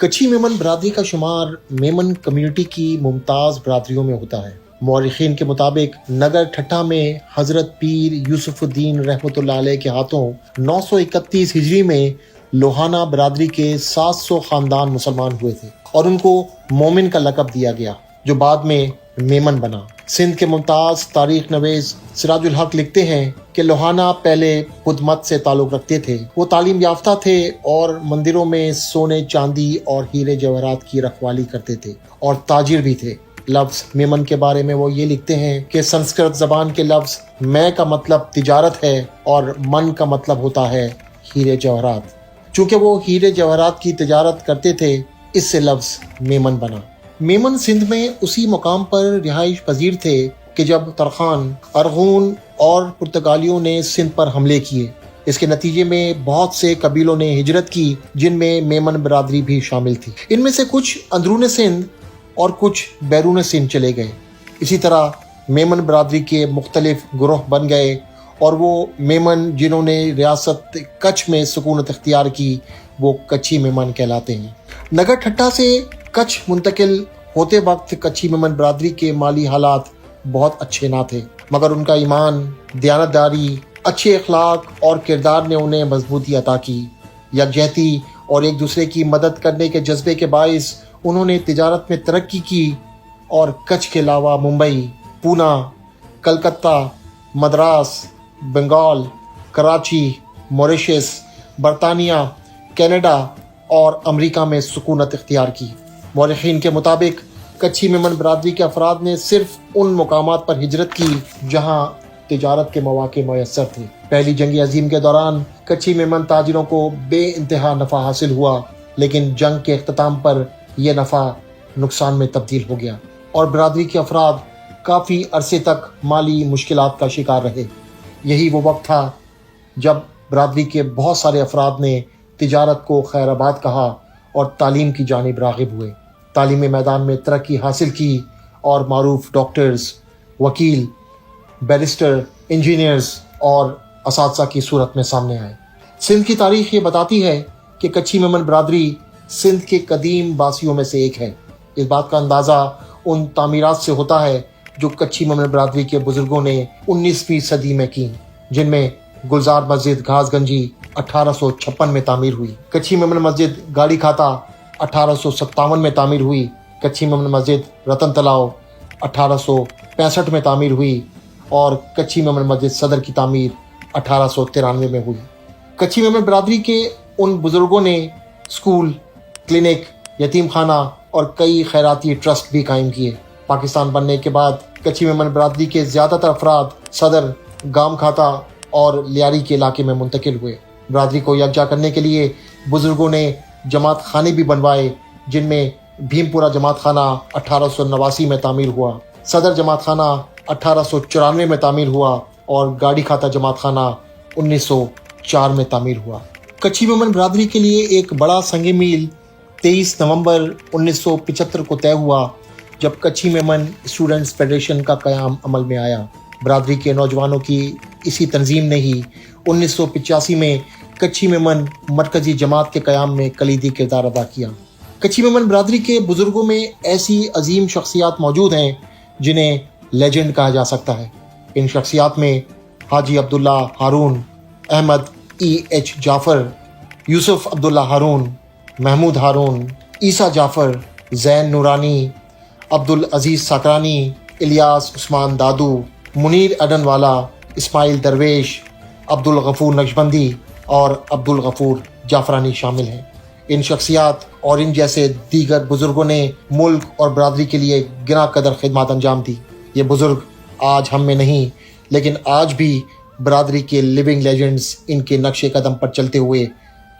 کچھی میمن برادری کا شمار میمن کمیونٹی کی ممتاز برادریوں میں ہوتا ہے۔ مورخین کے مطابق نگر ٹھٹھا میں حضرت پیر یوسف الدین رحمۃ اللہ علیہ کے ہاتھوں 931 ہجری میں لوہانہ برادری کے 700 خاندان مسلمان ہوئے تھے اور ان کو مومن کا لقب دیا گیا، جو بعد میں میمن بنا۔ سندھ کے ممتاز تاریخ نویس سراج الحق لکھتے ہیں کہ لوہانہ پہلے بدھ مت سے تعلق رکھتے تھے۔ وہ تعلیم یافتہ تھے اور مندروں میں سونے چاندی اور ہیرے جواہرات کی رکھوالی کرتے تھے اور تاجر بھی تھے۔ لفظ میمن کے بارے میں وہ یہ لکھتے ہیں کہ سنسکرت زبان کے لفظ میں کا مطلب تجارت ہے اور من کا مطلب ہوتا ہے ہیرے جواہرات۔ چونکہ وہ ہیرے جواہرات کی تجارت کرتے تھے، اس سے لفظ میمن بنا۔ میمن سندھ میں اسی مقام پر رہائش پذیر تھے کہ جب ترخان، ارغون اور پرتگالیوں نے سندھ پر حملے کیے۔ اس کے نتیجے میں بہت سے قبیلوں نے ہجرت کی، جن میں میمن برادری بھی شامل تھی۔ ان میں سے کچھ اندرون سندھ اور کچھ بیرون سندھ چلے گئے۔ اسی طرح میمن برادری کے مختلف گروہ بن گئے اور وہ میمن جنہوں نے ریاست کچھ میں سکونت اختیار کی وہ کچھی میمن کہلاتے ہیں۔ نگر ٹھٹھا سے کچھ منتقل ہوتے وقت کچھی میمن برادری کے مالی حالات بہت اچھے نہ تھے، مگر ان کا ایمان، دیانتداری، اچھے اخلاق اور کردار نے انہیں مضبوطی عطا کی۔ یکجہتی اور ایک دوسرے کی مدد کرنے کے جذبے کے باعث انہوں نے تجارت میں ترقی کی اور کچھ کے علاوہ ممبئی، پونا، کلکتہ، مدراس، بنگال، کراچی، موریشس، برطانیہ، کینیڈا اور امریکہ میں سکونت اختیار کی۔ مورخین کے مطابق کچھی میمن برادری کے افراد نے صرف ان مقامات پر ہجرت کی جہاں تجارت کے مواقع میسر تھے۔ پہلی جنگ عظیم کے دوران کچھی میمن تاجروں کو بے انتہا نفع حاصل ہوا، لیکن جنگ کے اختتام پر یہ نفع نقصان میں تبدیل ہو گیا اور برادری کے افراد کافی عرصے تک مالی مشکلات کا شکار رہے۔ یہی وہ وقت تھا جب برادری کے بہت سارے افراد نے تجارت کو خیر آباد کہا اور تعلیم کی جانب راغب ہوئے، تعلیمی میدان میں ترقی حاصل کی اور معروف ڈاکٹرز، وکیل، بیرسٹر، انجینئرز اور اساتذہ کی صورت میں سامنے آئے۔ سندھ کی تاریخ یہ بتاتی ہے کہ کچھی میمن برادری سندھ کے قدیم باسیوں میں سے ایک ہے۔ اس بات کا اندازہ ان تعمیرات سے ہوتا ہے جو کچھی میمن برادری کے بزرگوں نے 19ویں صدی میں کی، جن میں گلزار مسجد گھاس گنجی 1856 میں تعمیر ہوئی، کچھی میمن مسجد گاڑی کھاتا 1857 میں تعمیر ہوئی، کچھی میمن مسجد رتن تلاؤ 1865 میں تعمیر ہوئی اور کچھی میمن مسجد صدر کی تعمیر 1893 میں ہوئی۔ کچھی میمن برادری کے ان بزرگوں نے اسکول، کلینک، یتیم خانہ اور کئی خیراتی ٹرسٹ بھی قائم کیے۔ پاکستان بننے کے بعد کچھی میمن برادری کے زیادہ تر افراد صدر، گام کھاتا اور لیاری کے علاقے میں منتقل ہوئے۔ برادری کو یکجا کرنے کے لیے بزرگوں نے جماعت خانے بھی بنوائے، جن میں بھیم پورہ جماعت خانہ 1889 میں تعمیر ہوا، صدر جماعت خانہ 1894 میں تعمیر ہوا اور گاڑی کھاتا جماعت خانہ 1904 میں تعمیر ہوا۔ کچھی میمن برادری کے لیے ایک بڑا سنگ میل 23 نومبر 1975 کو طے ہوا، جب کچھی میمن اسٹوڈنٹس فیڈریشن کا قیام عمل میں آیا۔ برادری کے نوجوانوں کی اسی تنظیم نے ہی 1985 میں کچھی میمن مرکزی جماعت کے قیام میں کلیدی کردار ادا کیا۔ کچھی میمن برادری کے بزرگوں میں ایسی عظیم شخصیات موجود ہیں جنہیں لیجنڈ کہا جا سکتا ہے۔ ان شخصیات میں حاجی عبداللہ ہارون، احمد ایچ جعفر، یوسف عبداللہ ہارون، محمود ہارون، عیسیٰ جعفر، زین نورانی، عبدالعزیز ساکرانی، الیاس عثمان دادو، منیر اڈن والا، اسماعیل درویش، عبدالغفور نقشبندی اور عبدالغفور جعفرانی شامل ہیں۔ ان شخصیات اور ان جیسے دیگر بزرگوں نے ملک اور برادری کے لیے گراں قدر خدمات انجام دی۔ یہ بزرگ آج ہم میں نہیں، لیکن آج بھی برادری کے لیونگ لیجنڈز ان کے نقش قدم پر چلتے ہوئے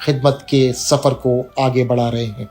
خدمت کے سفر کو آگے بڑھا رہے ہیں۔